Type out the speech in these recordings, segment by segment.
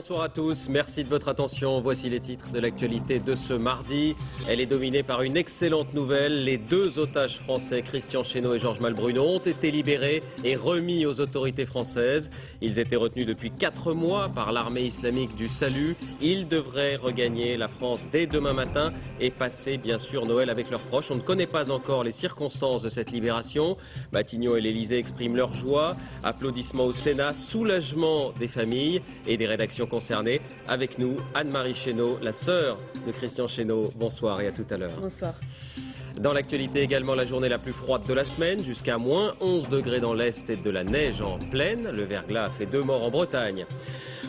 bonsoir à tous. Merci de votre attention. Voici les titres de l'actualité de ce mardi. Elle est dominée par une excellente nouvelle. Les deux otages français, Christian Chesneau et Georges Malbruno, ont été libérés et remis aux autorités françaises. Ils étaient retenus depuis 4 mois par l'armée islamique du Salut. Ils devraient regagner la France dès demain matin et passer bien sûr Noël avec leurs proches. On ne connaît pas encore les circonstances de cette libération. Matignon et l'Élysée expriment leur joie. Applaudissements au Sénat, soulagement des familles et des rédactions concernées. Avec nous, Anne-Marie Chesneau, la sœur de Christian Chesneau. Bonsoir et à tout à l'heure. Bonsoir. Dans l'actualité également, la journée la plus froide de la semaine, jusqu'à moins 11 degrés dans l'Est et de la neige en plaine. Le verglas a fait 2 morts en Bretagne.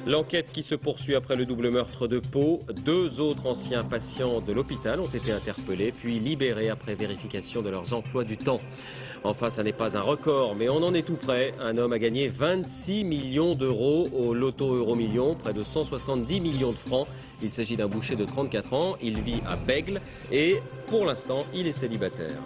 L'enquête qui se poursuit après le double meurtre de Pau. 2 autres anciens patients de l'hôpital ont été interpellés puis libérés après vérification de leurs emplois du temps. Enfin, ça n'est pas un record, mais on en est tout près. Un homme a gagné 26 millions d'euros au loto Euromillions, près de 170 millions de francs. Il s'agit d'un boucher de 34 ans. Il vit à Bègles et pour l'instant, il est célibataire.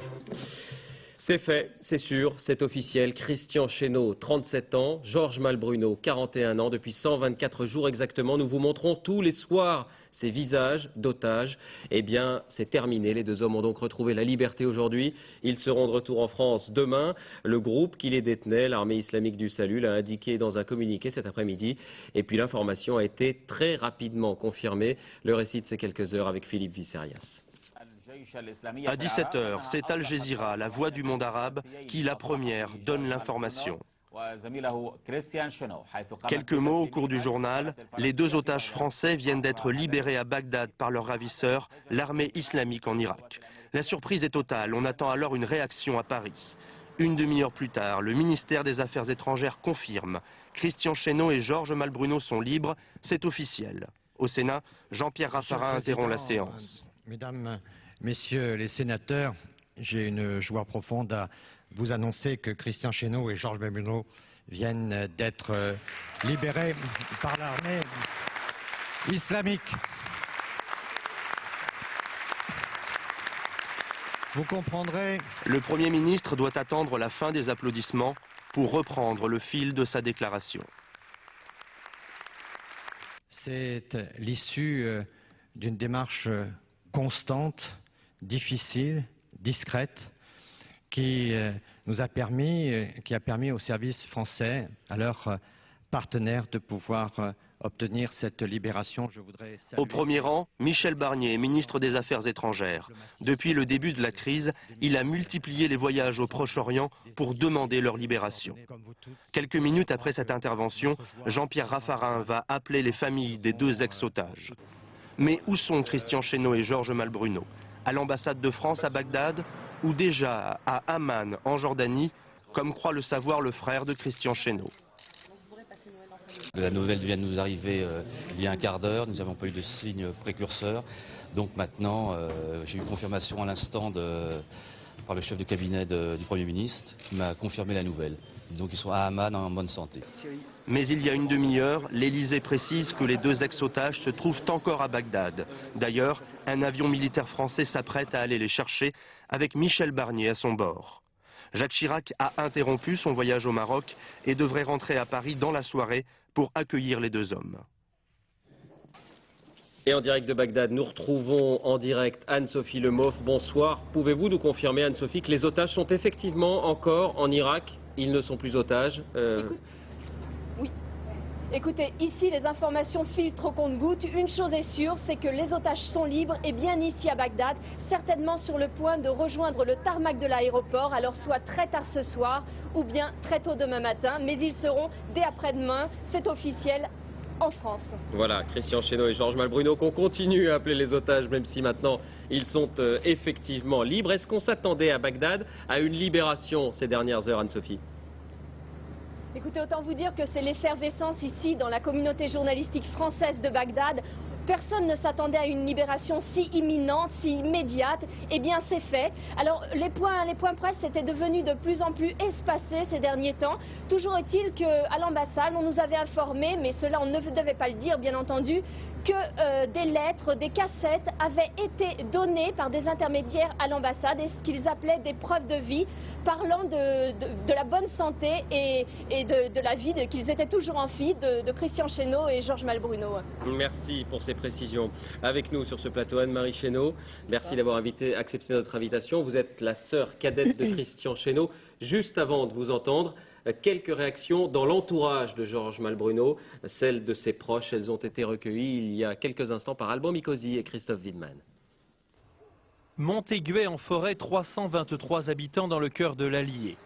C'est fait, c'est sûr, c'est officiel. Christian Chesneau, 37 ans, Georges Malbruno, 41 ans. Depuis 124 jours exactement, nous vous montrons tous les soirs ces visages d'otages. Eh bien, c'est terminé. Les 2 hommes ont donc retrouvé la liberté aujourd'hui. Ils seront de retour en France demain. Le groupe qui les détenait, l'armée islamique du Salut, l'a indiqué dans un communiqué cet après-midi. Et puis l'information a été très rapidement confirmée. Le récit de ces quelques heures avec Philippe Visserias. À 17h, c'est Al Jazeera, la voix du monde arabe, qui la première donne l'information. Quelques mots au cours du journal. Les 2 otages français viennent d'être libérés à Bagdad par leurs ravisseurs, l'armée islamique en Irak. La surprise est totale, on attend alors une réaction à Paris. Une demi-heure plus tard, le ministère des Affaires étrangères confirme. Christian Chesneau et Georges Malbruno sont libres, c'est officiel. Au Sénat, Jean-Pierre Raffarin interrompt la séance. Mesdames, Messieurs les sénateurs, j'ai une joie profonde à vous annoncer que Christian Chesneau et Georges Malbruno viennent d'être libérés par l'armée islamique. Vous comprendrez. Le Premier ministre doit attendre la fin des applaudissements pour reprendre le fil de sa déclaration. C'est l'issue d'une démarche constante, difficile, discrète, qui a permis aux services français, à leurs partenaires, de pouvoir obtenir cette libération. Je voudrais saluer... Au premier rang, Michel Barnier, ministre des Affaires étrangères. Depuis le début de la crise, il a multiplié les voyages au Proche-Orient pour demander leur libération. Quelques minutes après cette intervention, Jean-Pierre Raffarin va appeler les familles des 2 ex-otages. Mais où sont Christian Chesneau et Georges Malbruno? À l'ambassade de France à Bagdad ou déjà à Amman en Jordanie, comme croit le savoir le frère de Christian Chesneau. La nouvelle vient de nous arriver il y a un quart d'heure, nous n'avons pas eu de signe précurseur. Donc maintenant, j'ai eu confirmation à l'instant par le chef de cabinet du Premier ministre qui m'a confirmé la nouvelle. Donc ils sont à Amman en bonne santé. Mais il y a une demi-heure, l'Élysée précise que les 2 ex-otages se trouvent encore à Bagdad. D'ailleurs, un avion militaire français s'apprête à aller les chercher avec Michel Barnier à son bord. Jacques Chirac a interrompu son voyage au Maroc et devrait rentrer à Paris dans la soirée pour accueillir les 2 hommes. Et en direct de Bagdad, nous retrouvons en direct Anne-Sophie Lemauff. Bonsoir. Pouvez-vous nous confirmer, Anne-Sophie, que les otages sont effectivement encore en Irak? Ils ne sont plus otages Oui. Écoutez, ici les informations filtrent au compte-gouttes. Une chose est sûre, c'est que les otages sont libres et bien ici à Bagdad, certainement sur le point de rejoindre le tarmac de l'aéroport, alors soit très tard ce soir ou bien très tôt demain matin, mais ils seront dès après-demain, c'est officiel, en France. Voilà, Christian Chesneau et Georges Malbruno qu'on continue à appeler les otages, même si maintenant ils sont effectivement libres. Est-ce qu'on s'attendait à Bagdad à une libération ces dernières heures, Anne-Sophie? Écoutez, autant vous dire que c'est l'effervescence ici dans la communauté journalistique française de Bagdad. Personne ne s'attendait à une libération si imminente, si immédiate. Eh bien, c'est fait. Alors, les points presse étaient devenus de plus en plus espacés ces derniers temps. Toujours est-il qu'à l'ambassade, on nous avait informé, mais cela on ne devait pas le dire, bien entendu, que des lettres, des cassettes avaient été données par des intermédiaires à l'ambassade et ce qu'ils appelaient des preuves de vie, parlant de la bonne santé et de la vie, qu'ils étaient toujours en vie, de Christian Chesneau et Georges Malbruno. Merci pour ces précisions. Avec nous sur ce plateau, Anne-Marie Chesneau. Merci d'avoir accepté notre invitation. Vous êtes la sœur cadette de Christian Chesneau. Juste avant de vous entendre, quelques réactions dans l'entourage de Georges Malbruno, celles de ses proches. Elles ont été recueillies il y a quelques instants par Alban Mikosi et Christophe Wiedemann. Montéguet en forêt, 323 habitants dans le cœur de l'Allier.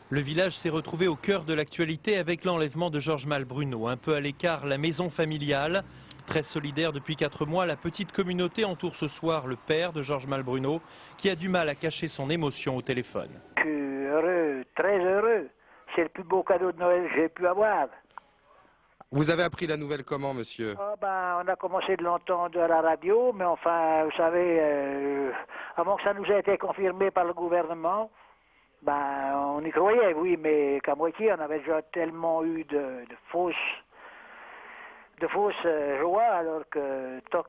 Le village s'est retrouvé au cœur de l'actualité avec l'enlèvement de Georges Malbruno. Un peu à l'écart, la maison familiale. Très solidaire depuis 4 mois, la petite communauté entoure ce soir le père de Georges Malbruno qui a du mal à cacher son émotion au téléphone. Je suis heureux, très heureux. C'est le plus beau cadeau de Noël que j'ai pu avoir. Vous avez appris la nouvelle comment, monsieur? On a commencé de l'entendre à la radio, mais enfin, vous savez, avant que ça nous ait été confirmé par le gouvernement, on y croyait, oui, mais qu'à moitié, on avait déjà tellement eu de fausses joies, alors que tant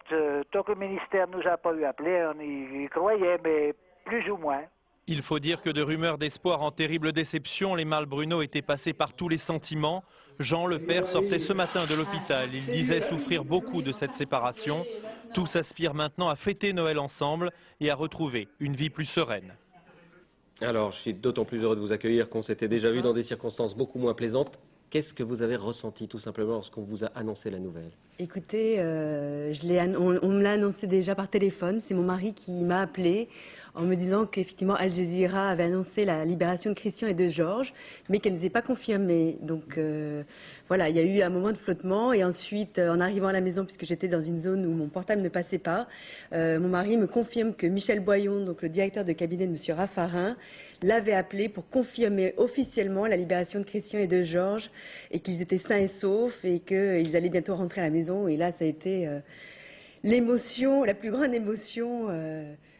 que le ministère ne nous a pas eu appelé, on y croyait, mais plus ou moins. Il faut dire que de rumeurs d'espoir en terrible déception, les Malbruno étaient passés par tous les sentiments. Jean, le père, sortait ce matin de l'hôpital. Il disait souffrir beaucoup de cette séparation. Tous aspirent maintenant à fêter Noël ensemble et à retrouver une vie plus sereine. Alors, je suis d'autant plus heureux de vous accueillir qu'on s'était déjà vu dans des circonstances beaucoup moins plaisantes. Qu'est-ce que vous avez ressenti tout simplement lorsqu'on vous a annoncé la nouvelle? Écoutez, on me l'a annoncé déjà par téléphone. C'est mon mari qui m'a appelé en me disant qu'effectivement Al Jazeera avait annoncé la libération de Christian et de Georges, mais qu'elle n'était pas confirmée. Donc voilà, il y a eu un moment de flottement et ensuite, en arrivant à la maison, puisque j'étais dans une zone où mon portable ne passait pas, mon mari me confirme que Michel Boyon, donc le directeur de cabinet de M. Raffarin, l'avait appelé pour confirmer officiellement la libération de Christian et de Georges et qu'ils étaient sains et saufs et qu'ils allaient bientôt rentrer à la maison. Et là, ça a été l'émotion, la plus grande émotion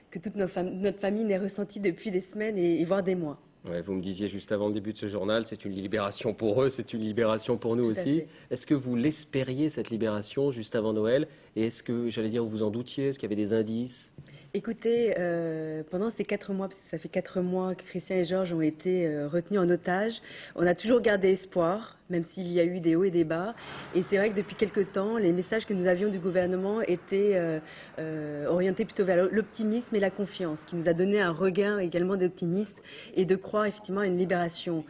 que toute notre famille n'ait ressentie depuis des semaines et voire des mois. Ouais, vous me disiez juste avant le début de ce journal, c'est une libération pour eux, c'est une libération pour nous aussi. Est-ce que vous l'espériez, cette libération, juste avant Noël? Et est-ce que, j'allais dire, vous vous en doutiez? Est-ce qu'il y avait des indices? Écoutez, pendant ces 4 mois, parce que ça fait 4 mois que Christian et Georges ont été retenus en otage, on a toujours gardé espoir, même s'il y a eu des hauts et des bas. Et c'est vrai que depuis quelque temps, les messages que nous avions du gouvernement étaient orientés plutôt vers l'optimisme et la confiance, qui nous a donné un regain également d'optimisme et de croire effectivement à une libération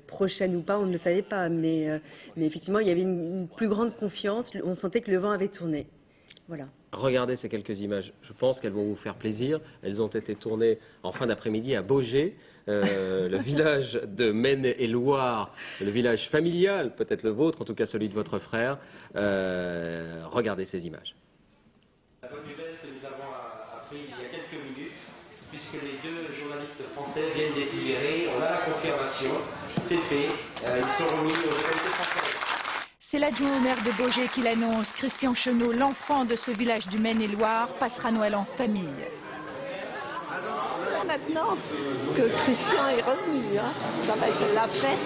prochaine ou pas, on ne le savait pas. Mais effectivement, il y avait une plus grande confiance, on sentait que le vent avait tourné. Voilà. Regardez ces quelques images, je pense qu'elles vont vous faire plaisir. Elles ont été tournées en fin d'après-midi à Baugé, le village de Maine-et-Loire, le village familial, peut-être le vôtre, en tout cas celui de votre frère. Regardez ces images. La bonne nouvelle que nous avons appris il y a quelques minutes, puisque les 2 journalistes français viennent d'être libérés, on a la confirmation, c'est fait, ils sont remis aux autorités françaises. C'est l'adjoint au maire de Baugé qui l'annonce. Christian Chesneau, l'enfant de ce village du Maine-et-Loire, passera Noël en famille. Maintenant que Christian est revenu, ça va être la fête.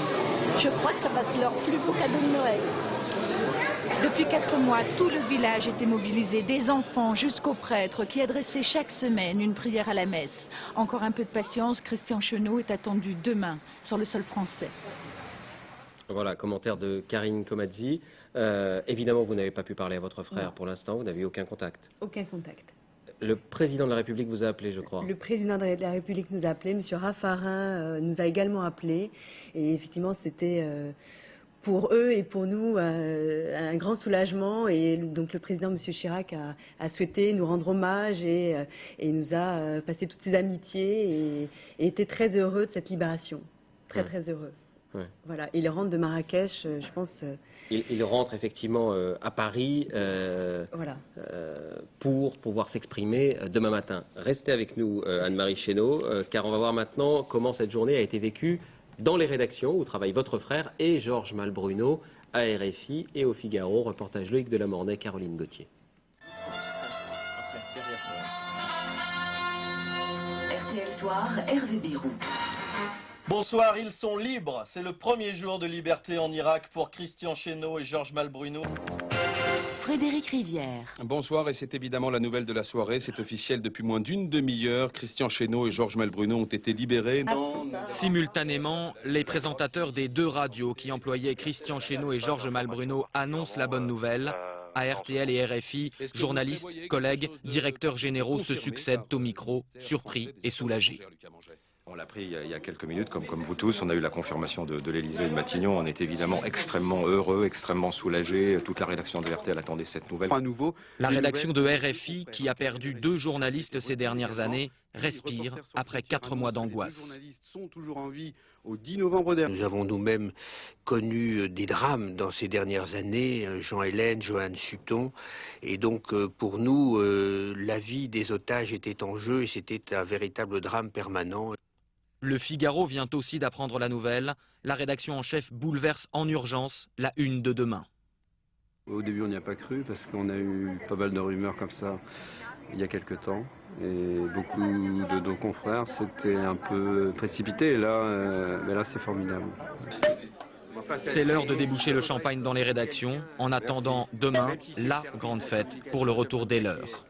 Je crois que ça va être leur plus beau cadeau de Noël. Depuis 4 mois, tout le village était mobilisé, des enfants jusqu'aux prêtres qui adressaient chaque semaine une prière à la messe. Encore un peu de patience, Christian Chesneau est attendu demain sur le sol français. Voilà, commentaire de Karine Komadzi. Évidemment, vous n'avez pas pu parler à votre frère pour l'instant, vous n'avez eu aucun contact. Aucun contact. Le président de la République vous a appelé, je crois. Le président de la République nous a appelé, M. Raffarin nous a également appelé. Et effectivement, c'était pour eux et pour nous un grand soulagement. Et donc le président, M. Chirac, a souhaité nous rendre hommage et nous a passé toutes ses amitiés et était très heureux de cette libération. Très, très heureux. Ouais. Voilà, il rentre de Marrakech, je pense. Il rentre effectivement à Paris voilà. Pour pouvoir s'exprimer demain matin. Restez avec nous, Anne-Marie Chesneau, car on va voir maintenant comment cette journée a été vécue dans les rédactions où travaillent votre frère et Georges Malbruno, à RFI et au Figaro. Reportage Loïc Delamornay, Caroline Gauthier. Bonsoir, Hervé Bérou. Bonsoir, ils sont libres. C'est le premier jour de liberté en Irak pour Christian Chesneau et Georges Malbruno. Frédéric Rivière. Bonsoir, et c'est évidemment la nouvelle de la soirée. C'est officiel depuis moins d'une demi-heure. Christian Chesneau et Georges Malbruno ont été libérés. Simultanément, les présentateurs des deux radios qui employaient Christian Chesneau et Georges Malbruno annoncent la bonne nouvelle. À RTL et RFI, journalistes, collègues, directeurs généraux se succèdent au micro, surpris et soulagés. On l'a appris il y a quelques minutes, comme vous tous, on a eu la confirmation de l'Élysée et de Matignon. On est évidemment extrêmement heureux, extrêmement soulagés. Toute la rédaction de RTL attendait cette nouvelle. La rédaction de RFI, qui a perdu 2 journalistes ces dernières années, respire après 4 mois d'angoisse. Les journalistes sont toujours en vie au 10 novembre dernier. Nous avons nous-mêmes connu des drames dans ces dernières années, Jean Hélène, Johan Sutton, et donc pour nous, la vie des otages était en jeu et c'était un véritable drame permanent. Le Figaro vient aussi d'apprendre la nouvelle. La rédaction en chef bouleverse en urgence la une de demain. Au début, on n'y a pas cru parce qu'on a eu pas mal de rumeurs comme ça il y a quelque temps. Et beaucoup de nos confrères, c'était un peu précipité. Et là, mais là c'est formidable. C'est l'heure de déboucher le champagne dans les rédactions, en attendant demain la grande fête pour le retour des leurs.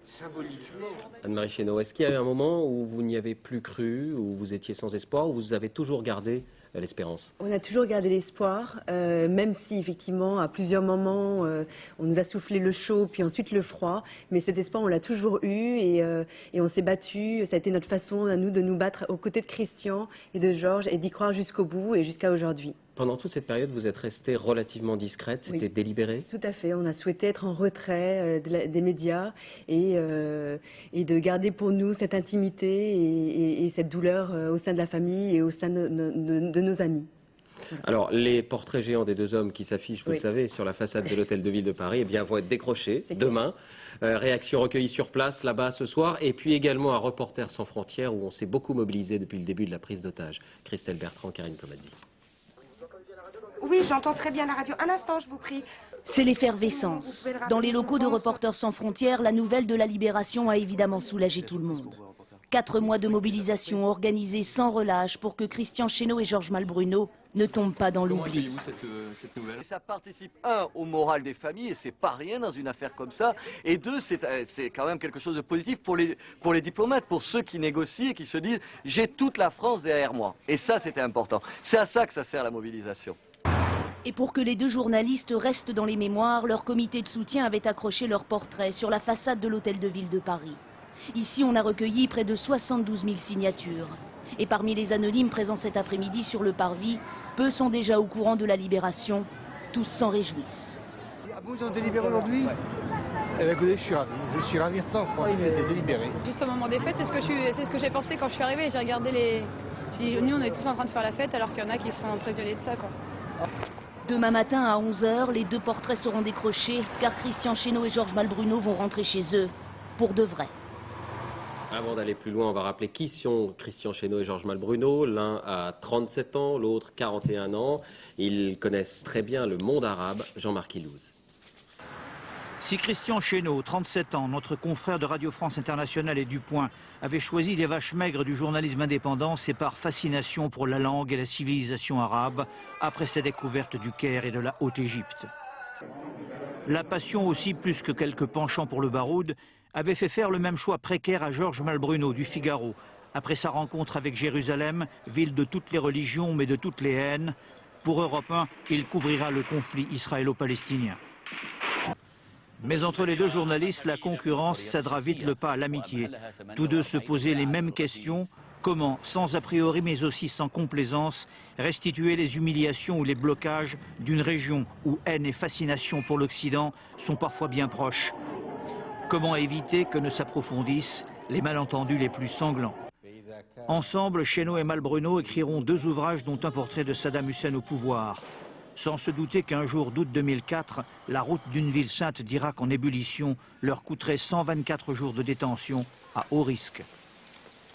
Anne-Marie Chesneau, est-ce qu'il y a eu un moment où vous n'y avez plus cru, où vous étiez sans espoir, où vous avez toujours gardé l'espérance? On a toujours gardé l'espoir, même si effectivement à plusieurs moments on nous a soufflé le chaud puis ensuite le froid, mais cet espoir on l'a toujours eu et on s'est battu. Ça a été notre façon à nous de nous battre aux côtés de Christian et de Georges et d'y croire jusqu'au bout et jusqu'à aujourd'hui. Pendant toute cette période, vous êtes restée relativement discrète, c'était délibéré? Tout à fait, on a souhaité être en retrait des médias et de garder pour nous cette intimité et cette douleur au sein de la famille et au sein de nos amis. Alors, les portraits géants des deux hommes qui s'affichent, vous le savez, sur la façade de l'Hôtel de Ville de Paris, eh bien, vont être décrochés demain. Réaction recueillie sur place, là-bas, ce soir. Et puis également à Reporters sans frontières, où on s'est beaucoup mobilisé depuis le début de la prise d'otage. Christelle Bertrand, Karine Comazzi. Oui, j'entends très bien la radio. Un instant, je vous prie. C'est l'effervescence. Dans les locaux de Reporters sans frontières, la nouvelle de la libération a évidemment soulagé tout le monde. 4 mois de mobilisation organisée sans relâche pour que Christian Chesneau et Georges Malbruno ne tombent pas dans l'oubli. Ça participe, 1, au moral des familles, et c'est pas rien dans une affaire comme ça, et 2, c'est quand même quelque chose de positif pour les diplomates, pour ceux qui négocient et qui se disent « j'ai toute la France derrière moi ». Et ça, c'était important. C'est à ça que ça sert la mobilisation. Et pour que les 2 journalistes restent dans les mémoires, leur comité de soutien avait accroché leur portrait sur la façade de l'Hôtel de Ville de Paris. Ici, on a recueilli près de 72 000 signatures. Et parmi les anonymes présents cet après-midi sur le parvis, peu sont déjà au courant de la libération. Tous s'en réjouissent. Vous ont délibéré aujourd'hui? Eh bien, écoutez, je suis ravi de temps, franchement, il a été délibéré. Juste au moment des fêtes, c'est ce que j'ai pensé quand je suis arrivée. J'ai regardé les... Nous, on est tous en train de faire la fête, alors qu'il y en a qui sont prisonniers de ça, quoi. Demain matin à 11 h, les 2 portraits seront décrochés, car Christian Chesneau et Georges Malbruno vont rentrer chez eux, pour de vrai. Avant d'aller plus loin, on va rappeler qui sont Christian Chesneau et Georges Malbruno. L'un a 37 ans, l'autre 41 ans. Ils connaissent très bien le monde arabe. Jean-Marc Ilouz. Si Christian Chesneau, 37 ans, notre confrère de Radio France Internationale et du Point, avait choisi les vaches maigres du journalisme indépendant, c'est par fascination pour la langue et la civilisation arabe, après sa découverte du Caire et de la Haute-Égypte. La passion aussi, plus que quelques penchants pour le baroud, avait fait faire le même choix précaire à Georges Malbruno du Figaro, après sa rencontre avec Jérusalem, ville de toutes les religions mais de toutes les haines. Pour Europe 1, il couvrira le conflit israélo-palestinien. Mais entre les 2 journalistes, la concurrence cédera vite le pas à l'amitié. Tous 2 se posaient les mêmes questions. Comment, sans a priori mais aussi sans complaisance, restituer les humiliations ou les blocages d'une région où haine et fascination pour l'Occident sont parfois bien proches? Comment éviter que ne s'approfondissent les malentendus les plus sanglants? Ensemble, Chesneau et Malbruno écriront 2 ouvrages dont un portrait de Saddam Hussein au pouvoir. Sans se douter qu'un jour d'août 2004, la route d'une ville sainte d'Irak en ébullition leur coûterait 124 jours de détention à haut risque.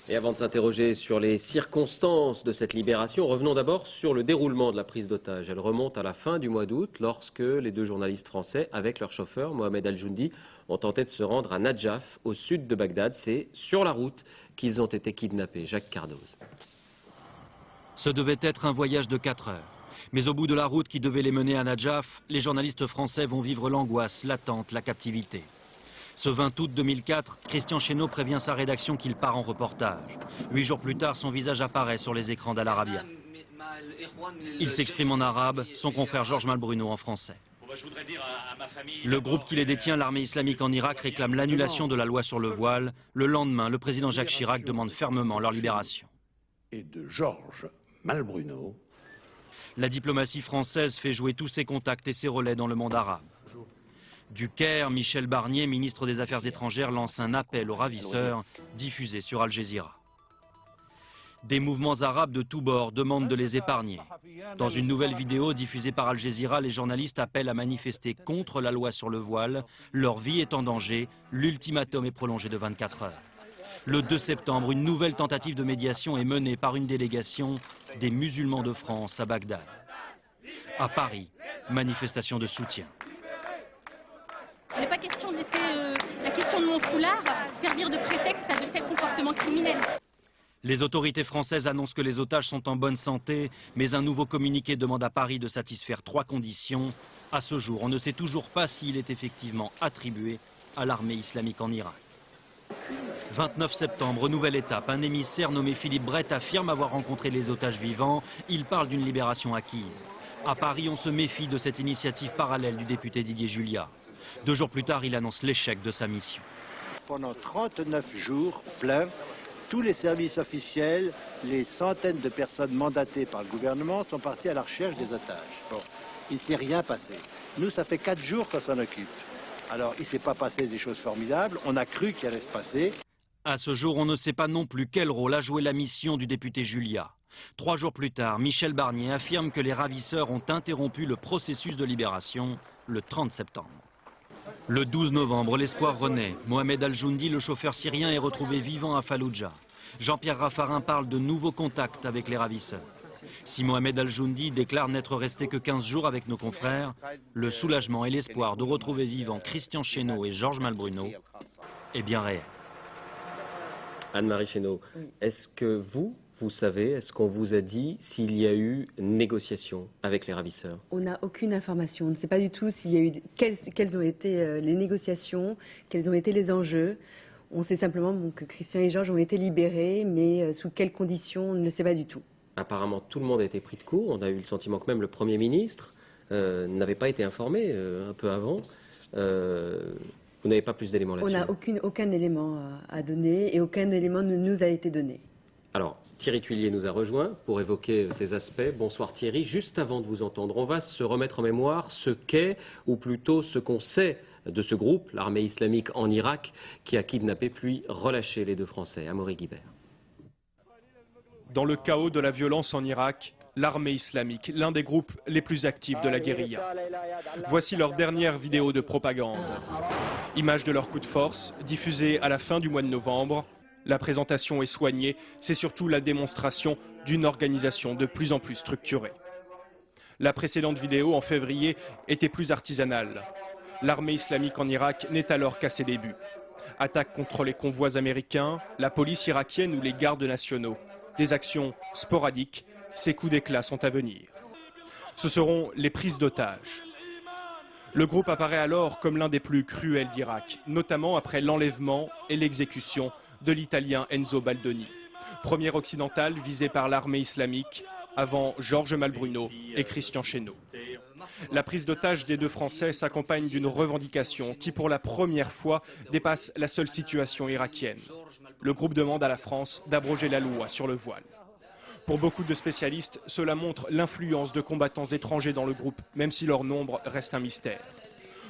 Et avant de s'interroger sur les circonstances de cette libération, revenons d'abord sur le déroulement de la prise d'otage. Elle remonte à la fin du mois d'août, lorsque les deux journalistes français, avec leur chauffeur, Mohamed Al-Joundi, ont tenté de se rendre à Nadjaf, au sud de Bagdad. C'est sur la route qu'ils ont été kidnappés. Jacques Cardoz. Ce devait être un voyage de 4 heures. Mais au bout de la route qui devait les mener à Nadjaf, les journalistes français vont vivre l'angoisse, l'attente, la captivité. Ce 20 août 2004, Christian Chesneau prévient sa rédaction qu'il part en reportage. 8 jours plus tard, son visage apparaît sur les écrans d'Al Arabiya. Il s'exprime en arabe, son confrère Georges Malbruno en français. Le groupe qui les détient, l'armée islamique en Irak, réclame l'annulation de la loi sur le voile. Le lendemain, le président Jacques Chirac demande fermement leur libération. Et de Georges Malbruno. La diplomatie française fait jouer tous ses contacts et ses relais dans le monde arabe. Du Caire, Michel Barnier, ministre des Affaires étrangères, lance un appel aux ravisseurs, diffusé sur Al Jazeera. Des mouvements arabes de tous bords demandent de les épargner. Dans une nouvelle vidéo diffusée par Al Jazeera, les journalistes appellent à manifester contre la loi sur le voile. Leur vie est en danger, l'ultimatum est prolongé de 24 heures. Le 2 septembre, une nouvelle tentative de médiation est menée par une délégation des musulmans de France à Bagdad. À Paris, manifestation de soutien. Il n'est pas question de laisser la question de mon foulard servir de prétexte à de tels comportements criminels. Les autorités françaises annoncent que les otages sont en bonne santé, mais un nouveau communiqué demande à Paris de satisfaire 3 conditions. À ce jour, on ne sait toujours pas s'il est effectivement attribué à l'armée islamique en Irak. 29 septembre, nouvelle étape. Un émissaire nommé Philippe Brett affirme avoir rencontré les otages vivants. Il parle d'une libération acquise. À Paris, on se méfie de cette initiative parallèle du député Didier Juliat. 2 jours plus tard, il annonce l'échec de sa mission. Pendant 39 jours pleins, tous les services officiels, les centaines de personnes mandatées par le gouvernement sont partis à la recherche des otages. Bon, il ne s'est rien passé. Nous, ça fait 4 jours qu'on s'en occupe. Alors, il ne s'est pas passé des choses formidables. On a cru qu'il allait se passer. À ce jour, on ne sait pas non plus quel rôle a joué la mission du député Juliat. 3 jours plus tard, Michel Barnier affirme que les ravisseurs ont interrompu le processus de libération le 30 septembre. Le 12 novembre, l'espoir renaît. Mohamed Al-Joundi, le chauffeur syrien, est retrouvé vivant à Falloujah. Jean-Pierre Raffarin parle de nouveaux contacts avec les ravisseurs. Si Mohamed Al-Joundi déclare n'être resté que 15 jours avec nos confrères, le soulagement et l'espoir de retrouver vivants Christian Chesneau et Georges Malbruno est bien réel. Anne-Marie Chesneau, est-ce que vous savez, est-ce qu'on vous a dit s'il y a eu négociation avec les ravisseurs? On n'a aucune information. On ne sait pas du tout s'il y a eu quelles ont été les négociations, quels ont été les enjeux. On sait simplement que Christian et Georges ont été libérés, mais sous quelles conditions, on ne le sait pas du tout. Apparemment, tout le monde a été pris de court. On a eu le sentiment que même le Premier ministre n'avait pas été informé un peu avant. Vous n'avez pas plus d'éléments là-dessus? On n'a aucun élément à donner et aucun élément ne nous a été donné. Alors, Thierry Tuillier nous a rejoint pour évoquer ces aspects. Bonsoir Thierry. Juste avant de vous entendre, on va se remettre en mémoire ce qu'est, ou plutôt ce qu'on sait de ce groupe, l'armée islamique en Irak, qui a kidnappé puis relâché les 2 Français. Amaury Guibert. Dans le chaos de la violence en Irak, l'armée islamique, l'un des groupes les plus actifs de la guérilla. Voici leur dernière vidéo de propagande. Image de leur coup de force, diffusée à la fin du mois de novembre. La présentation est soignée, c'est surtout la démonstration d'une organisation de plus en plus structurée. La précédente vidéo, en février, était plus artisanale. L'armée islamique en Irak n'est alors qu'à ses débuts. Attaques contre les convois américains, la police irakienne ou les gardes nationaux. Des actions sporadiques, ces coups d'éclat sont à venir. Ce seront les prises d'otages. Le groupe apparaît alors comme l'un des plus cruels d'Irak, notamment après l'enlèvement et l'exécution de l'Italien Enzo Baldoni, premier occidental visé par l'armée islamique avant Georges Malbruno et Christian Chesneau. La prise d'otage des 2 Français s'accompagne d'une revendication qui, pour la première fois, dépasse la seule situation irakienne. Le groupe demande à la France d'abroger la loi sur le voile. Pour beaucoup de spécialistes, cela montre l'influence de combattants étrangers dans le groupe, même si leur nombre reste un mystère.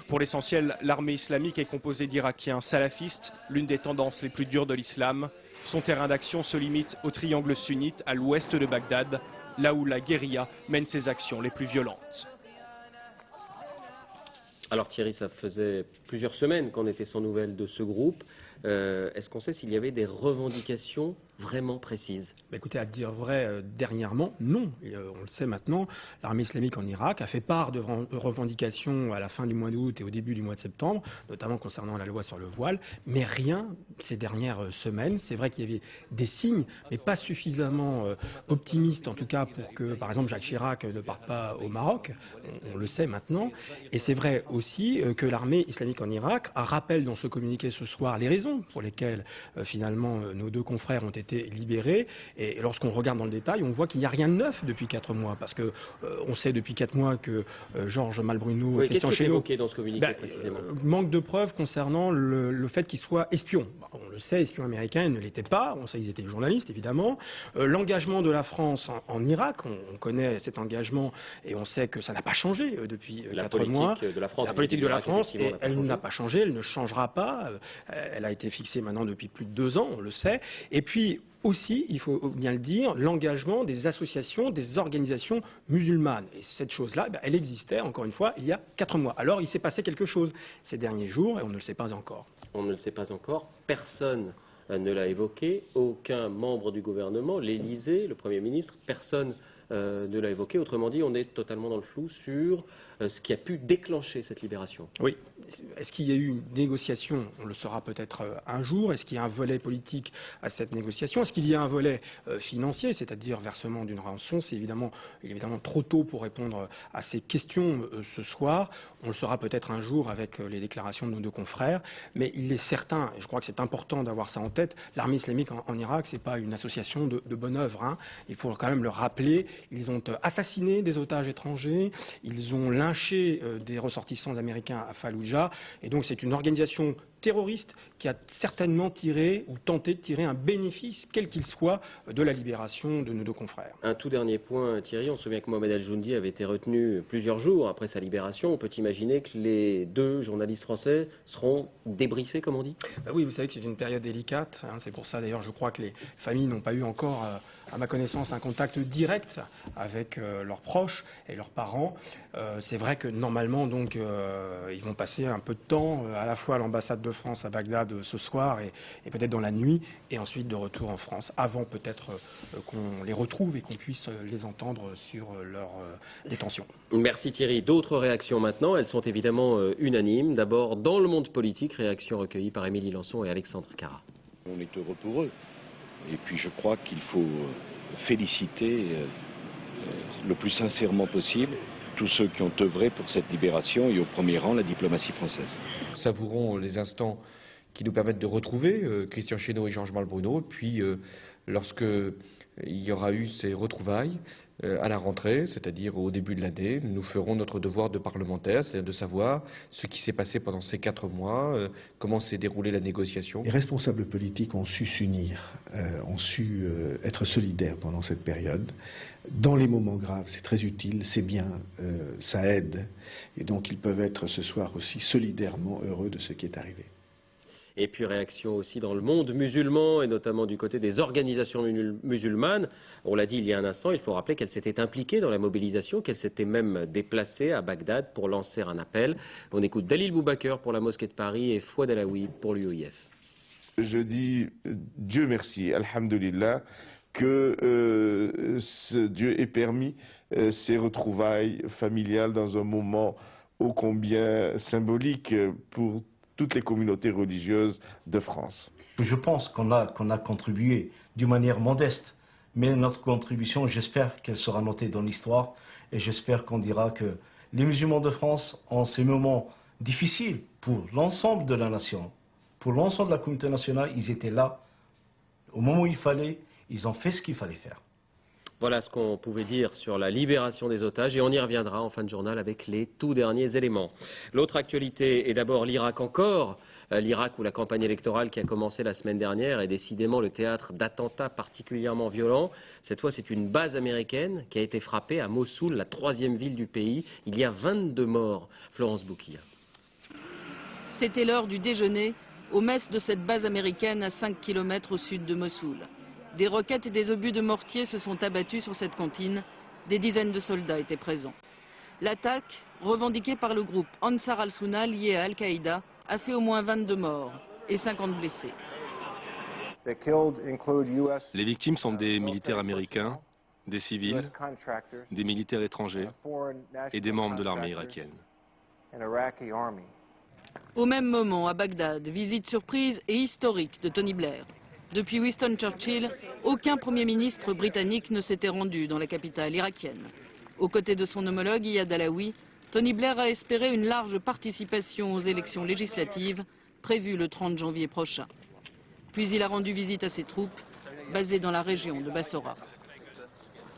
Pour l'essentiel, l'armée islamique est composée d'Irakiens salafistes, l'une des tendances les plus dures de l'islam. Son terrain d'action se limite au triangle sunnite à l'ouest de Bagdad, là où la guérilla mène ses actions les plus violentes. Alors Thierry, ça faisait plusieurs semaines qu'on était sans nouvelles de ce groupe. Est-ce qu'on sait s'il y avait des revendications vraiment précises? Écoutez, à dire vrai, dernièrement, non. On le sait maintenant, l'armée islamique en Irak a fait part de revendications à la fin du mois d'août et au début du mois de septembre, notamment concernant la loi sur le voile, mais rien ces dernières semaines. C'est vrai qu'il y avait des signes, mais pas suffisamment optimistes, en tout cas pour que, par exemple, Jacques Chirac ne parte pas au Maroc. On le sait maintenant. Et c'est vrai aussi que l'armée islamique en Irak rappelle dans ce communiqué ce soir les raisons pour lesquelles, finalement, nos deux confrères ont été libérés. Et lorsqu'on regarde dans le détail, on voit qu'il n'y a rien de neuf depuis 4 mois. Parce que on sait depuis 4 mois que Georges Malbruno et Christian Chénault... Qu'est-ce qui est évoqué dans ce communiqué précisément? Manque de preuves concernant le fait qu'ils soient espions. On le sait, espions américains, ils ne l'étaient pas. On sait qu'ils étaient journalistes, évidemment. L'engagement de la France en Irak, on connaît cet engagement et on sait que ça n'a pas changé depuis 4 mois. La politique de la France, elle n'a pas changé, elle ne changera pas. Elle a été fixée maintenant depuis plus de 2 ans, on le sait. Et puis aussi, il faut bien le dire, l'engagement des associations, des organisations musulmanes. Et cette chose-là, elle existait, encore une fois, il y a 4 mois. Alors, il s'est passé quelque chose ces derniers jours et on ne le sait pas encore. On ne le sait pas encore. Personne ne l'a évoqué. Aucun membre du gouvernement, l'Élysée, le Premier ministre, personne ne l'a évoqué. Autrement dit, on est totalement dans le flou sur ce qui a pu déclencher cette libération. Oui. Est-ce qu'il y a eu une négociation? On le saura peut-être un jour. Est-ce qu'il y a un volet politique à cette négociation? Est-ce qu'il y a un volet financier, c'est-à-dire versement d'une rançon? C'est évidemment trop tôt pour répondre à ces questions ce soir. On le saura peut-être un jour avec les déclarations de nos deux confrères. Mais il est certain, et je crois que c'est important d'avoir ça en tête, l'armée islamique en Irak, c'est pas une association de bonne œuvre, hein. Il faut quand même le rappeler. Ils ont assassiné des otages étrangers. Ils ont lynché des ressortissants américains à Fallujah. Et donc c'est une organisation terroriste qui a certainement tiré ou tenté de tirer un bénéfice, quel qu'il soit, de la libération de nos deux confrères. Un tout dernier point, Thierry. On se souvient que Mohamed El-Joundi avait été retenu plusieurs jours après sa libération. On peut imaginer que les 2 journalistes français seront débriefés, comme on dit? Oui, vous savez que c'est une période délicate. Hein. C'est pour ça, d'ailleurs, je crois que les familles n'ont pas eu encore, à ma connaissance, un contact direct avec leurs proches et leurs parents. C'est vrai que normalement, donc, ils vont passer un peu de temps à la fois à l'ambassade de France à Bagdad ce soir et peut-être dans la nuit, et ensuite de retour en France, avant peut-être qu'on les retrouve et qu'on puisse les entendre sur leur détention. Merci Thierry. D'autres réactions maintenant, elles sont évidemment unanimes. D'abord, dans le monde politique, réaction recueillie par Émilie Lançon et Alexandre Cara. On est heureux pour eux. Et puis je crois qu'il faut féliciter le plus sincèrement possible tous ceux qui ont œuvré pour cette libération et au premier rang la diplomatie française. Savourons les instants qui nous permettent de retrouver Christian Chénault et Georges Malbruno. Puis lorsque il y aura eu ces retrouvailles à la rentrée, c'est-à-dire au début de l'année, nous ferons notre devoir de parlementaire, c'est-à-dire de savoir ce qui s'est passé pendant ces 4 mois, comment s'est déroulée la négociation. Les responsables politiques ont su s'unir, ont su être solidaires pendant cette période. Dans les moments graves, c'est très utile, c'est bien, ça aide. Et donc ils peuvent être ce soir aussi solidairement heureux de ce qui est arrivé. Et puis réaction aussi dans le monde musulman, et notamment du côté des organisations musulmanes. On l'a dit il y a un instant, il faut rappeler qu'elles s'étaient impliquées dans la mobilisation, qu'elles s'étaient même déplacées à Bagdad pour lancer un appel. On écoute Dalil Boubaker pour la mosquée de Paris et Fouad Alaoui pour l'UOIF. Je dis Dieu merci, alhamdoulilah, que Dieu ait permis ces retrouvailles familiales dans un moment ô combien symbolique pour toutes les communautés religieuses de France. Je pense qu'on a contribué d'une manière modeste, mais notre contribution, j'espère qu'elle sera notée dans l'histoire, et j'espère qu'on dira que les musulmans de France, en ces moments difficiles pour l'ensemble de la nation, pour l'ensemble de la communauté nationale, ils étaient là, au moment où il fallait, ils ont fait ce qu'il fallait faire. Voilà ce qu'on pouvait dire sur la libération des otages, et on y reviendra en fin de journal avec les tout derniers éléments. L'autre actualité est d'abord l'Irak encore. L'Irak où la campagne électorale qui a commencé la semaine dernière est décidément le théâtre d'attentats particulièrement violents. Cette fois, c'est une base américaine qui a été frappée à Mossoul, la 3e ville du pays. Il y a 22 morts. Florence Bouquilla. C'était l'heure du déjeuner au mess de cette base américaine à 5 km au sud de Mossoul. Des roquettes et des obus de mortier se sont abattus sur cette cantine. Des dizaines de soldats étaient présents. L'attaque, revendiquée par le groupe Ansar al-Sunna lié à Al-Qaïda, a fait au moins 22 morts. et 50 blessés. Les victimes sont des militaires américains, des civils, des militaires étrangers et des membres de l'armée irakienne. Au même moment, à Bagdad, visite surprise et historique de Tony Blair. Depuis Winston Churchill, aucun Premier ministre britannique ne s'était rendu dans la capitale irakienne. Aux côtés de son homologue Iyad Allaoui, Tony Blair a espéré une large participation aux élections législatives prévues le 30 janvier prochain. Puis il a rendu visite à ses troupes, basées dans la région de Bassora.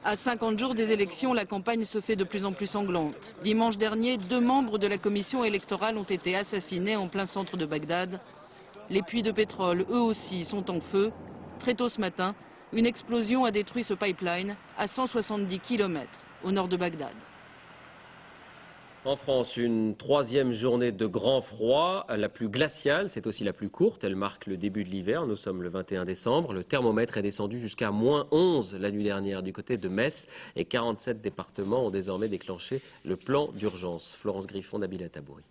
À 50 jours des élections, la campagne se fait de plus en plus sanglante. Dimanche dernier, 2 membres de la commission électorale ont été assassinés en plein centre de Bagdad. Les puits de pétrole, eux aussi, sont en feu. Très tôt ce matin, une explosion a détruit ce pipeline à 170 km au nord de Bagdad. En France, une 3e journée de grand froid, la plus glaciale, c'est aussi la plus courte. Elle marque le début de l'hiver. Nous sommes le 21 décembre. Le thermomètre est descendu jusqu'à -11 la nuit dernière du côté de Metz. Et 47 départements ont désormais déclenché le plan d'urgence. Florence Griffon, Nabila Tabouri.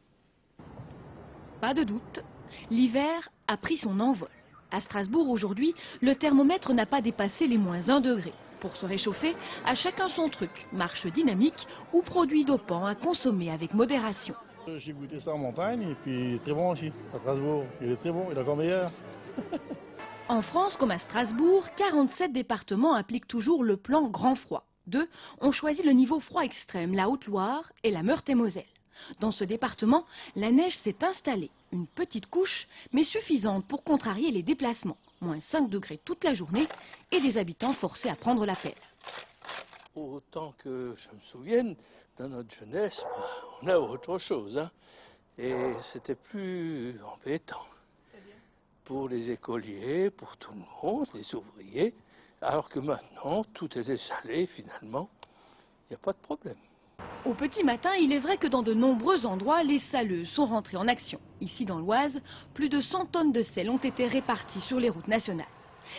Pas de doute, l'hiver a pris son envol. À Strasbourg aujourd'hui, le thermomètre n'a pas dépassé les -1 degré. Pour se réchauffer, à chacun son truc, marche dynamique ou produit dopant à consommer avec modération. J'ai goûté ça en montagne et puis très bon aussi, à Strasbourg. Il est très bon, il est encore meilleur. En France comme à Strasbourg, 47 départements appliquent toujours le plan grand froid. 2 ont choisi le niveau froid extrême, la Haute-Loire et la Meurthe-et-Moselle. Dans ce département, la neige s'est installée, une petite couche, mais suffisante pour contrarier les déplacements. -5 degrés toute la journée et des habitants forcés à prendre la pelle. Autant que je me souvienne, dans notre jeunesse, on a autre chose. Hein. Et c'était plus embêtant. Pour les écoliers, pour tout le monde, les ouvriers. Alors que maintenant, tout est dessalé finalement. Il n'y a pas de problème. Au petit matin, il est vrai que dans de nombreux endroits, les saleuses sont rentrées en action. Ici dans l'Oise, plus de 100 tonnes de sel ont été réparties sur les routes nationales.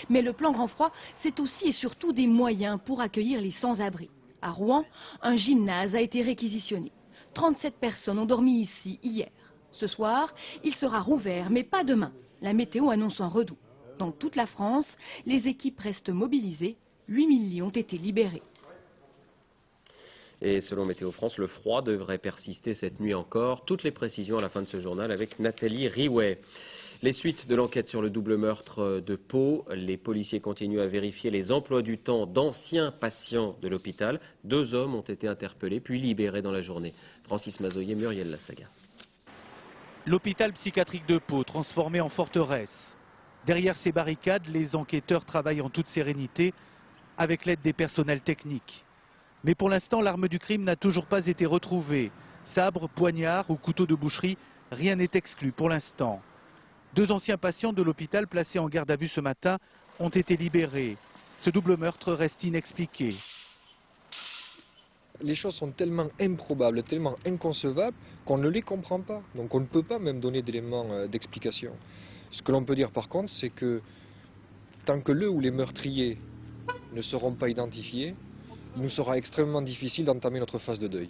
Mais le plan grand froid, c'est aussi et surtout des moyens pour accueillir les sans-abri. À Rouen, un gymnase a été réquisitionné. 37 personnes ont dormi ici hier. Ce soir, il sera rouvert, mais pas demain. La météo annonce un redout. Dans toute la France, les équipes restent mobilisées. 8 000 lits ont été libérés. Et selon Météo France, le froid devrait persister cette nuit encore. Toutes les précisions à la fin de ce journal avec Nathalie Riouet. Les suites de l'enquête sur le double meurtre de Pau. Les policiers continuent à vérifier les emplois du temps d'anciens patients de l'hôpital. 2 hommes ont été interpellés puis libérés dans la journée. Francis Mazoyer, Muriel Lassaga. L'hôpital psychiatrique de Pau transformé en forteresse. Derrière ces barricades, les enquêteurs travaillent en toute sérénité avec l'aide des personnels techniques. Mais pour l'instant, l'arme du crime n'a toujours pas été retrouvée. Sabre, poignard ou couteau de boucherie, rien n'est exclu pour l'instant. 2 anciens patients de l'hôpital placés en garde à vue ce matin ont été libérés. Ce double meurtre reste inexpliqué. Les choses sont tellement improbables, tellement inconcevables qu'on ne les comprend pas. Donc on ne peut pas même donner d'éléments d'explication. Ce que l'on peut dire par contre, c'est que tant que le ou les meurtriers ne seront pas identifiés, il nous sera extrêmement difficile d'entamer notre phase de deuil.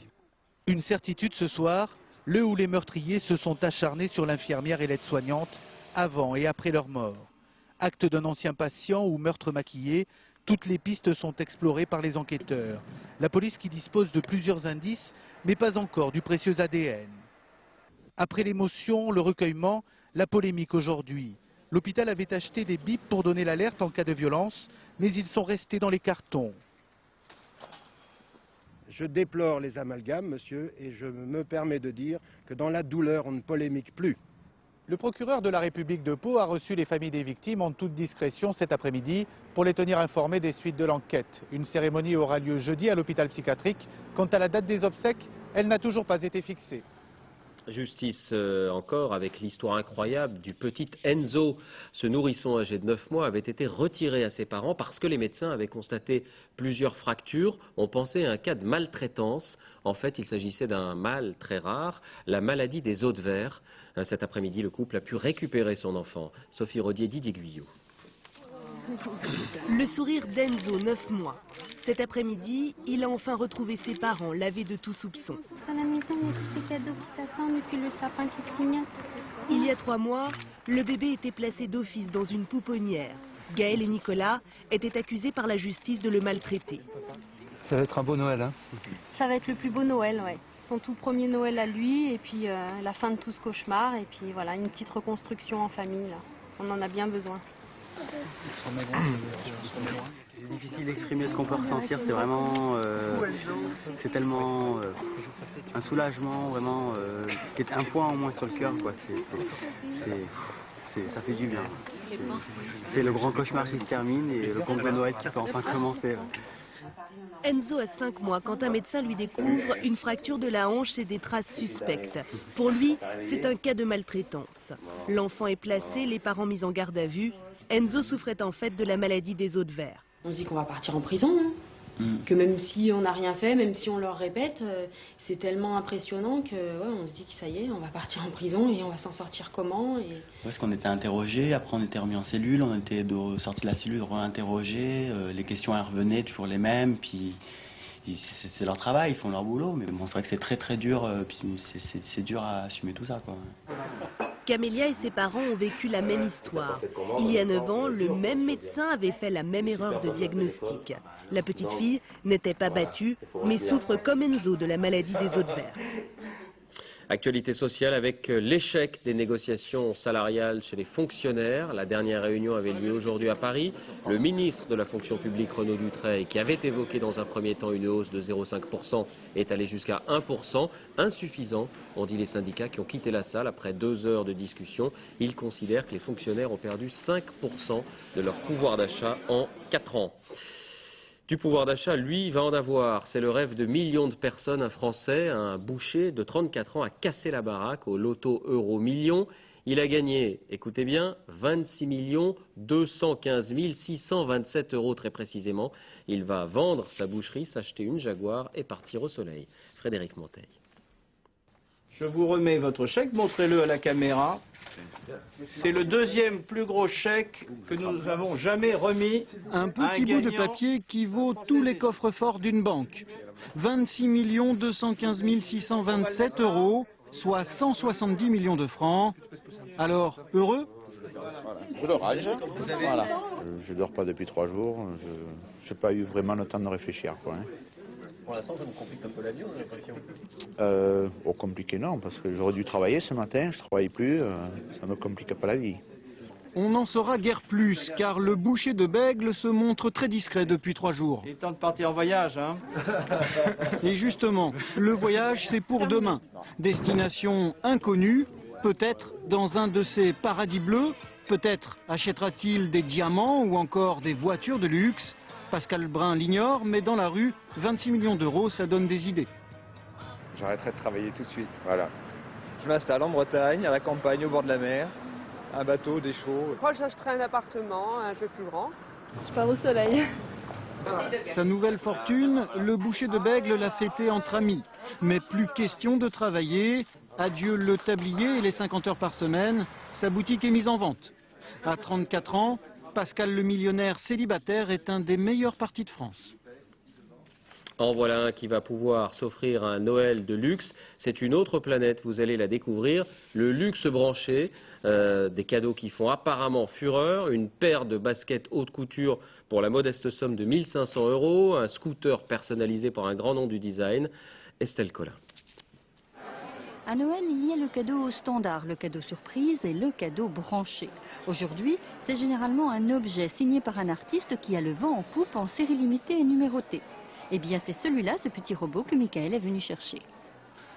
Une certitude ce soir, le ou les meurtriers se sont acharnés sur l'infirmière et l'aide-soignante avant et après leur mort. Acte d'un ancien patient ou meurtre maquillé, toutes les pistes sont explorées par les enquêteurs. La police qui dispose de plusieurs indices, mais pas encore du précieux ADN. Après l'émotion, le recueillement, la polémique aujourd'hui. L'hôpital avait acheté des bips pour donner l'alerte en cas de violence, mais ils sont restés dans les cartons. Je déplore les amalgames, monsieur, et je me permets de dire que dans la douleur, on ne polémique plus. Le procureur de la République de Pau a reçu les familles des victimes en toute discrétion cet après-midi pour les tenir informés des suites de l'enquête. Une cérémonie aura lieu jeudi à l'hôpital psychiatrique. Quant à la date des obsèques, elle n'a toujours pas été fixée. Justice encore avec l'histoire incroyable du petit Enzo. Ce nourrisson âgé de 9 mois avait été retiré à ses parents parce que les médecins avaient constaté plusieurs fractures. On pensait à un cas de maltraitance. En fait, il s'agissait d'un mal très rare, la maladie des os de verre. Cet après-midi, le couple a pu récupérer son enfant. Sophie Rodier, Didier Guyot. Le sourire d'Enzo, 9 mois. Cet après-midi, il a enfin retrouvé ses parents, lavés de tout soupçon. À la maison, il y a tous ces cadeaux qui t'attendent et puis le sapin qui clignote. Il y a 3 mois, le bébé était placé d'office dans une pouponnière. Gaël et Nicolas étaient accusés par la justice de le maltraiter. Ça va être un beau Noël, hein? Ça va être le plus beau Noël, ouais. Son tout premier Noël à lui et puis la fin de tout ce cauchemar et puis voilà, une petite reconstruction en famille, là. On en a bien besoin. C'est difficile d'exprimer ce qu'on peut ressentir, c'est vraiment, c'est tellement un soulagement, vraiment, un point au moins sur le cœur, quoi. Ça fait du bien. C'est le grand cauchemar qui se termine et le conte de Noël qui peut enfin commencer. Enzo a 5 mois quand un médecin lui découvre une fracture de la hanche et des traces suspectes. Pour lui, c'est un cas de maltraitance. L'enfant est placé, les parents mis en garde à vue. Enzo souffrait en fait de la maladie des os de verre. On se dit qu'on va partir en prison, hein. Que même si on n'a rien fait, même si on leur répète, c'est tellement impressionnant que ouais, on se dit que ça y est, on va partir en prison et on va s'en sortir comment Parce qu'on était interrogés, après on était remis en cellule, on était sortis de la cellule réinterrogés, les questions elles revenaient toujours les mêmes, puis c'est leur travail, ils font leur boulot, mais bon, c'est vrai que c'est très dur, puis c'est dur à assumer tout ça, quoi. Camélia et ses parents ont vécu la même histoire. Il y a 9 ans, le même médecin avait fait la même erreur de diagnostic. La petite fille n'était pas battue, mais souffre comme Enzo de la maladie des os de verre. Actualité sociale avec l'échec des négociations salariales chez les fonctionnaires. La dernière réunion avait lieu aujourd'hui à Paris. Le ministre de la fonction publique, Renaud Dutreil, qui avait évoqué dans un premier temps une hausse de 0,5%, est allé jusqu'à 1%. Insuffisant, ont dit les syndicats qui ont quitté la salle après 2 heures de discussion. Ils considèrent que les fonctionnaires ont perdu 5% de leur pouvoir d'achat en 4 ans. Du pouvoir d'achat, lui, va en avoir. C'est le rêve de millions de personnes. Un Français, un boucher de 34 ans, a cassé la baraque au loto euro million. Il a gagné, écoutez bien, 26 215 627 euros très précisément. Il va vendre sa boucherie, s'acheter une Jaguar et partir au soleil. Frédéric Monteil. Je vous remets votre chèque, montrez-le à la caméra. C'est le 2e plus gros chèque que nous avons jamais remis. Un petit bout de papier qui vaut tous les coffres-forts d'une banque. 26 215 627 euros, soit 170 millions de francs. Alors, heureux? Je le rage. Voilà. Je ne dors pas depuis 3 jours. Je n'ai pas eu vraiment le temps de réfléchir, quoi, hein. Pour l'instant, ça vous complique un peu la vie, on a l'impression. Compliqué non, parce que j'aurais dû travailler ce matin, je ne travaille plus, ça ne me complique pas la vie. On n'en saura guère plus, car le boucher de Bègle se montre très discret depuis 3 jours. Il est temps de partir en voyage, hein. Et justement, le voyage, c'est pour demain. Destination inconnue, peut-être dans un de ces paradis bleus, peut-être achètera-t-il des diamants ou encore des voitures de luxe. Pascal Brun l'ignore, mais dans la rue, 26 millions d'euros, ça donne des idées. J'arrêterai de travailler tout de suite, voilà. Je m'installe en Bretagne, à la campagne, au bord de la mer, un bateau, des chevaux. Moi, j'achèterai un appartement un peu plus grand. Je pars au soleil. Sa nouvelle fortune, le boucher de Bègle l'a fêté entre amis. Mais plus question de travailler. Adieu le tablier et les 50 heures par semaine. Sa boutique est mise en vente. À 34 ans, Pascal le millionnaire célibataire est un des meilleurs partis de France. En voilà un qui va pouvoir s'offrir un Noël de luxe. C'est une autre planète, vous allez la découvrir. Le luxe branché, des cadeaux qui font apparemment fureur. Une paire de baskets haute couture pour la modeste somme de 1 500 euros. Un scooter personnalisé par un grand nom du design. Estelle Collin. À Noël, il y a le cadeau au standard, le cadeau surprise et le cadeau branché. Aujourd'hui, c'est généralement un objet signé par un artiste qui a le vent en poupe en série limitée et numérotée. Eh bien, c'est celui-là, ce petit robot que Michael est venu chercher.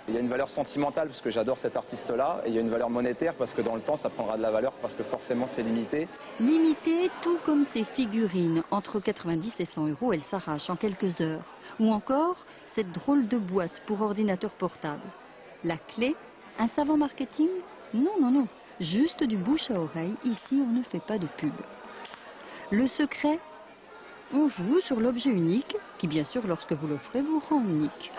Il y a une valeur sentimentale parce que j'adore cet artiste-là, et il y a une valeur monétaire parce que dans le temps, ça prendra de la valeur parce que forcément, c'est limité. Limité, tout comme ces figurines. Entre 90 et 100 euros, elles s'arrachent en quelques heures. Ou encore, cette drôle de boîte pour ordinateur portable. La clé, un savant marketing? Non, non, non, juste du bouche à oreille, ici on ne fait pas de pub. Le secret? On joue sur l'objet unique, qui bien sûr lorsque vous l'offrez vous rend unique.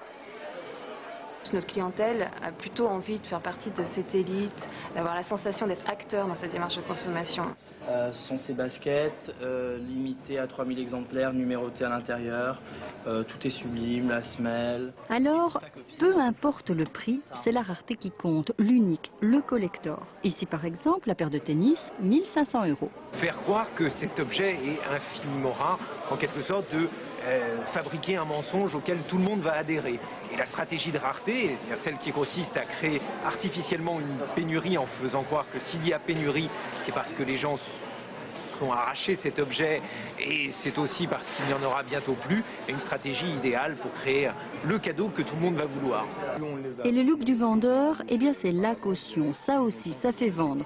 plus notre clientèle a plutôt envie de faire partie de cette élite, d'avoir la sensation d'être acteur dans cette démarche de consommation. Ce sont ces baskets limitées à 3000 exemplaires, numérotées à l'intérieur. Tout est sublime, la semelle. Alors, peu importe le prix, c'est la rareté qui compte, l'unique, le collector. Ici par exemple, la paire de tennis, 1500 €. Faire croire que cet objet est infiniment rare, en quelque sorte de fabriquer un mensonge auquel tout le monde va adhérer. Et la stratégie de rareté, celle qui consiste à créer artificiellement une pénurie en faisant croire que s'il y a pénurie, c'est parce que les gens sont arrachés cet objet et c'est aussi parce qu'il n'y en aura bientôt plus, est une stratégie idéale pour créer le cadeau que tout le monde va vouloir. Et le look du vendeur, eh bien c'est la caution, ça aussi, ça fait vendre.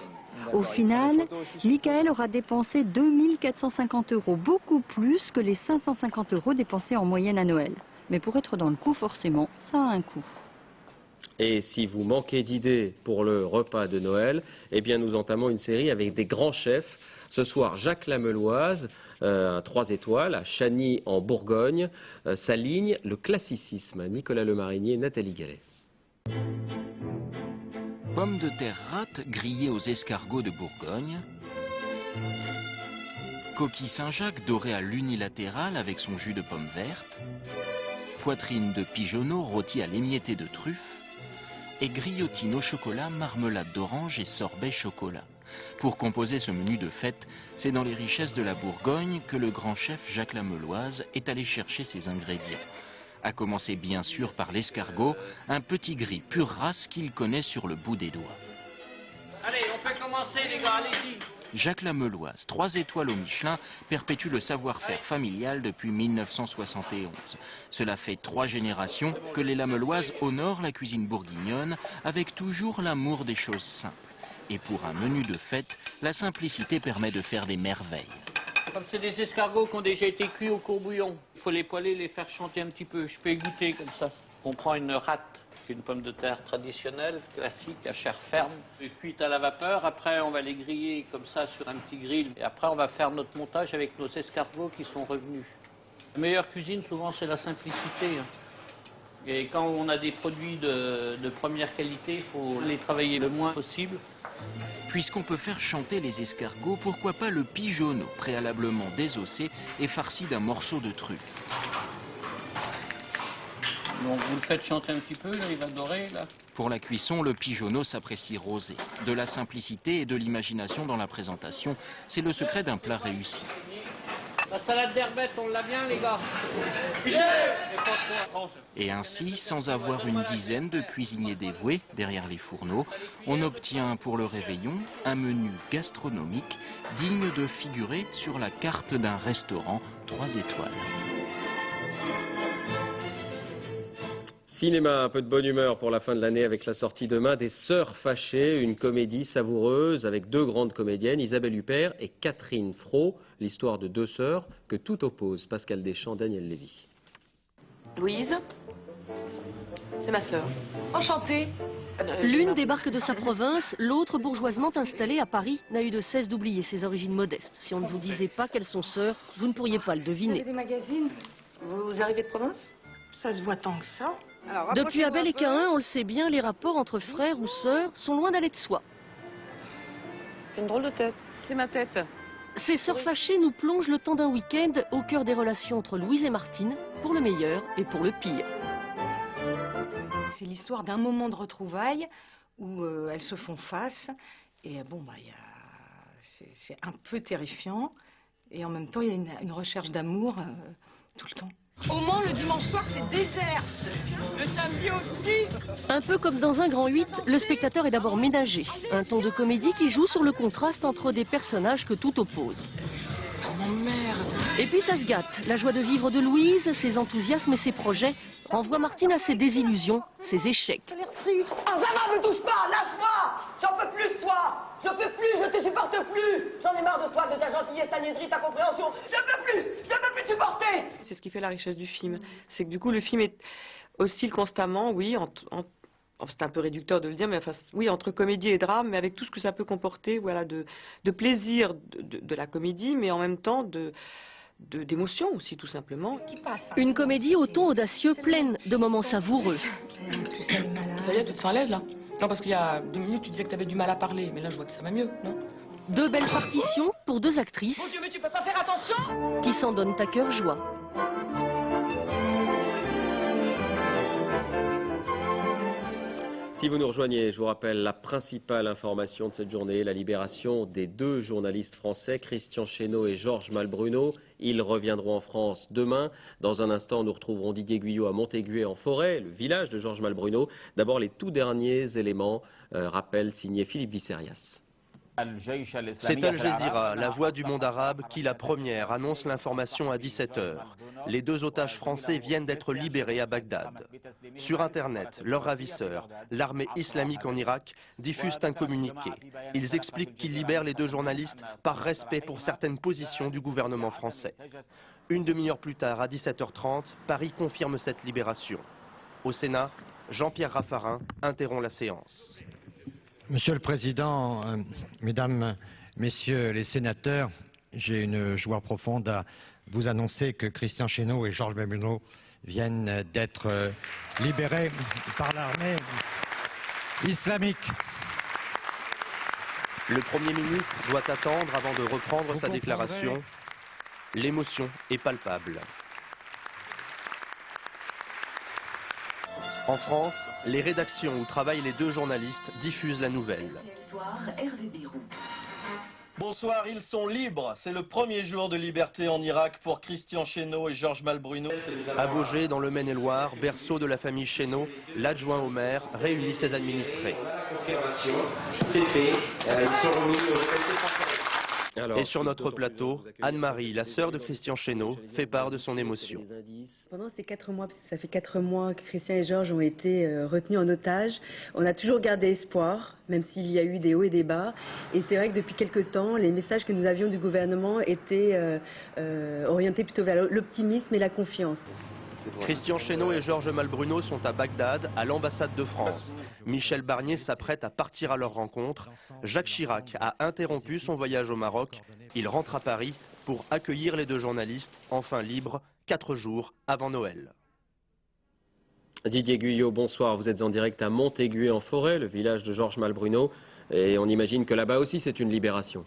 Au final, Michael aura dépensé 2450 €, beaucoup plus que les 550 € dépensés en moyenne à Noël. Mais pour être dans le coup, forcément, ça a un coût. Et si vous manquez d'idées pour le repas de Noël, eh bien nous entamons une série avec des grands chefs. Ce soir, Jacques Lameloise, 3 étoiles, à Chagny en Bourgogne, s'aligne le classicisme. Nicolas Lemarinier, Nathalie Gallet. Pommes de terre rate grillées aux escargots de Bourgogne. Coquille Saint-Jacques dorée à l'unilatéral avec son jus de pomme verte. Poitrine de pigeonneau rôtie à l'émietté de truffe. Et grillotine au chocolat, marmelade d'orange et sorbet chocolat. Pour composer ce menu de fête, c'est dans les richesses de la Bourgogne que le grand chef Jacques Lameloise est allé chercher ses ingrédients. À commencer bien sûr par l'escargot, un petit gris pure race qu'il connaît sur le bout des doigts. Allez, on peut commencer les gars, allez-y. Jacques Lameloise, 3 étoiles au Michelin, perpétue le savoir-faire familial depuis 1971. Cela fait 3 générations que les Lameloises honorent la cuisine bourguignonne avec toujours l'amour des choses simples. Et pour un menu de fête, la simplicité permet de faire des merveilles. Comme c'est des escargots qui ont déjà été cuits au courbouillon, il faut les poêler, les faire chanter un petit peu. Je peux y goûter comme ça. On prend une rate, une pomme de terre traditionnelle, classique, à chair ferme, cuite à la vapeur. Après, on va les griller comme ça sur un petit grill. Et après, on va faire notre montage avec nos escargots qui sont revenus. La meilleure cuisine, souvent, c'est la simplicité. Et quand on a des produits de première qualité, il faut les travailler le moins possible. Puisqu'on peut faire chanter les escargots, pourquoi pas le pigeonneau, préalablement désossé et farci d'un morceau de truffe. Donc vous le faites chanter un petit peu, là, il va dorer, là. Pour la cuisson, le pigeonneau s'apprécie rosé. De la simplicité et de l'imagination dans la présentation, c'est le secret d'un plat réussi. La salade d'herbette, on l'a bien, les gars. Et ainsi, sans avoir une dizaine de cuisiniers dévoués derrière les fourneaux, on obtient pour le réveillon un menu gastronomique digne de figurer sur la carte d'un restaurant 3 étoiles. Cinéma, un peu de bonne humeur pour la fin de l'année avec la sortie demain des Sœurs Fâchées, une comédie savoureuse avec 2 grandes comédiennes, Isabelle Huppert et Catherine Fro, l'histoire de 2 sœurs que tout oppose. Pascal Deschamps, Daniel Lévy. Louise, c'est ma sœur. Enchantée. L'une débarque de sa province, l'autre bourgeoisement installée à Paris n'a eu de cesse d'oublier ses origines modestes. Si on ne vous disait pas qu'elles sont sœurs, vous ne pourriez pas le deviner. Vous avez des magazines. Vous arrivez de province? Ça se voit tant que ça. Alors, depuis Abel et Caïn, on le sait bien, les rapports entre frères ou sœurs sont loin d'aller de soi. Une drôle de tête. C'est ma tête. Ces Sœurs Fâchées nous plongent le temps d'un week-end au cœur des relations entre Louise et Martine, pour le meilleur et pour le pire. C'est l'histoire d'un moment de retrouvailles où elles se font face. Et bon, c'est un peu terrifiant. Et en même temps, il y a une recherche d'amour tout le temps. Au Mans, le dimanche soir, c'est désert. Le samedi aussi. Un peu comme dans un grand 8, le spectateur est d'abord ménagé. Un ton de comédie qui joue sur le contraste entre des personnages que tout oppose. Oh merde. Et puis ça se gâte. La joie de vivre de Louise, ses enthousiasmes et ses projets renvoient Martine à ses désillusions, ses échecs. Ça a l'air triste. Ah, Zama, me touche pas, lâche-moi. J'en peux plus de toi. Je peux plus, je te supporte plus. J'en ai marre de toi, de ta gentillesse, ta niaiserie, ta compréhension. Je peux plus te supporter. C'est ce qui fait la richesse du film. C'est que du coup, le film oscille constamment, oui, c'est un peu réducteur de le dire, mais enfin, oui, entre comédie et drame, mais avec tout ce que ça peut comporter, voilà, de plaisir de la comédie, mais en même temps de d'émotion aussi, tout simplement. Une comédie au ton audacieux, pleine de moments savoureux. Ça y est, tu te sens à l'aise là? Non, parce qu'il y a 2 minutes, tu disais que tu avais du mal à parler, mais là, je vois que ça va mieux, non? 2 belles partitions pour 2 actrices Mon Dieu, mais tu peux pas faire attention! qui s'en donnent à cœur joie. Si vous nous rejoignez, je vous rappelle la principale information de cette journée, la libération des 2 journalistes français, Christian Chesneau et Georges Malbruno. Ils reviendront en France demain. Dans un instant, nous retrouverons Didier Guyot à Montaigu en forêt, le village de Georges Malbruno. D'abord, les tout derniers éléments, rappel signé Philippe Visserias. C'est Al Jazeera, la voix du monde arabe, qui la première annonce l'information à 17 h. Les 2 otages français viennent d'être libérés à Bagdad. Sur Internet, leurs ravisseurs, l'armée islamique en Irak, diffusent un communiqué. Ils expliquent qu'ils libèrent les 2 journalistes par respect pour certaines positions du gouvernement français. Une demi-heure plus tard, à 17 h 30, Paris confirme cette libération. Au Sénat, Jean-Pierre Raffarin interrompt la séance. Monsieur le Président, Mesdames, Messieurs les sénateurs, j'ai une joie profonde à vous annoncer que Christian Chesneau et Georges Malbruno viennent d'être libérés par l'armée islamique. Le Premier ministre doit attendre avant de reprendre sa déclaration. L'émotion est palpable. En France, les rédactions où travaillent les 2 journalistes diffusent la nouvelle. Bonsoir, ils sont libres. C'est le premier jour de liberté en Irak pour Christian Chesneau et Georges Malbruno. À Baugé, dans le Maine-et-Loire, berceau de la famille Chesneau, l'adjoint au maire réunit ses administrés. C'est fait, ils sont remis au... Et sur notre plateau, Anne-Marie, la sœur de Christian Chesneau, fait part de son émotion. Pendant ces 4 mois, parce que ça fait 4 mois que Christian et Georges ont été retenus en otage, on a toujours gardé espoir, même s'il y a eu des hauts et des bas. Et c'est vrai que depuis quelque temps, les messages que nous avions du gouvernement étaient orientés plutôt vers l'optimisme et la confiance. Christian Chesneau et Georges Malbruno sont à Bagdad, à l'ambassade de France. Michel Barnier s'apprête à partir à leur rencontre. Jacques Chirac a interrompu son voyage au Maroc. Il rentre à Paris pour accueillir les 2 journalistes, enfin libres, 4 jours avant Noël. Didier Guyot, bonsoir. Vous êtes en direct à Montaigu en forêt, le village de Georges Malbruno. Et on imagine que là-bas aussi c'est une libération.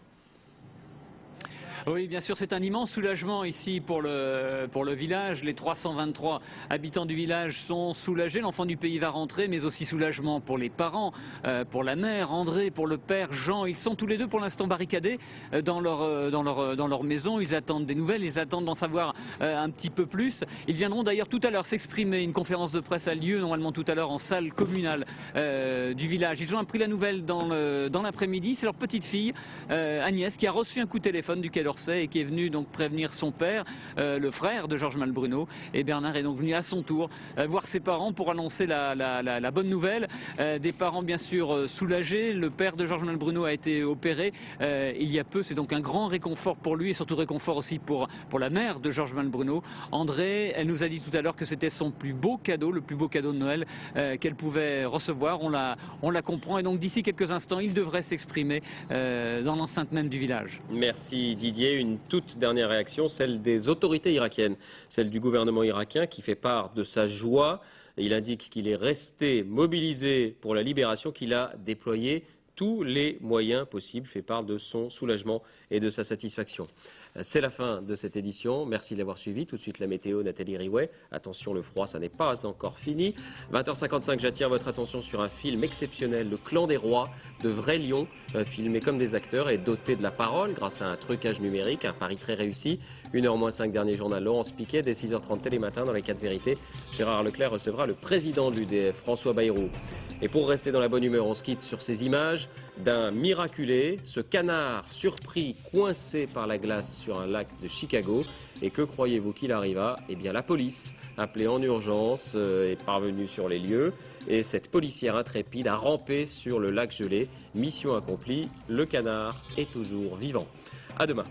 Oui, bien sûr, c'est un immense soulagement ici pour le village. Les 323 habitants du village sont soulagés. L'enfant du pays va rentrer, mais aussi soulagement pour les parents, pour la mère, André, pour le père, Jean. Ils sont tous les 2 pour l'instant barricadés dans leur maison. Ils attendent des nouvelles, ils attendent d'en savoir un petit peu plus. Ils viendront d'ailleurs tout à l'heure s'exprimer. Une conférence de presse a lieu normalement tout à l'heure en salle communale du village. Ils ont appris la nouvelle dans l'après-midi. C'est leur petite fille, Agnès, qui a reçu un coup de téléphone du Quai d'Orsay et qui est venu donc prévenir son père, le frère de Georges Malbruno. Et Bernard est donc venu à son tour voir ses parents pour annoncer la bonne nouvelle. Des parents bien sûr soulagés. Le père de Georges Malbruno a été opéré il y a peu. C'est donc un grand réconfort pour lui et surtout réconfort aussi pour la mère de Georges Malbruno. André, elle nous a dit tout à l'heure que c'était son plus beau cadeau, le plus beau cadeau de Noël qu'elle pouvait recevoir. On la comprend et donc d'ici quelques instants, il devrait s'exprimer dans l'enceinte même du village. Merci Didier. Une toute dernière réaction, celle des autorités irakiennes, celle du gouvernement irakien qui fait part de sa joie. Il indique qu'il est resté mobilisé pour la libération, qu'il a déployé tous les moyens possibles, fait part de son soulagement et de sa satisfaction. C'est la fin de cette édition. Merci de l'avoir suivi. Tout de suite la météo, Nathalie Riouet. Attention, le froid, ça n'est pas encore fini. 20h55, j'attire votre attention sur un film exceptionnel, Le Clan des Rois, de vrais lions, filmé comme des acteurs et doté de la parole grâce à un trucage numérique, un pari très réussi. 1h-5, dernier journal, Laurence Piquet, dès 6h30 télématin dans les 4 vérités. Gérard Leclerc recevra le président de l'UDF, François Bayrou. Et pour rester dans la bonne humeur, on se quitte sur ces images d'un miraculé, ce canard surpris, coincé par la glace sur un lac de Chicago. Et que croyez-vous qu'il arriva? Eh bien la police, appelée en urgence, est parvenue sur les lieux. Et cette policière intrépide a rampé sur le lac gelé. Mission accomplie, le canard est toujours vivant. À demain.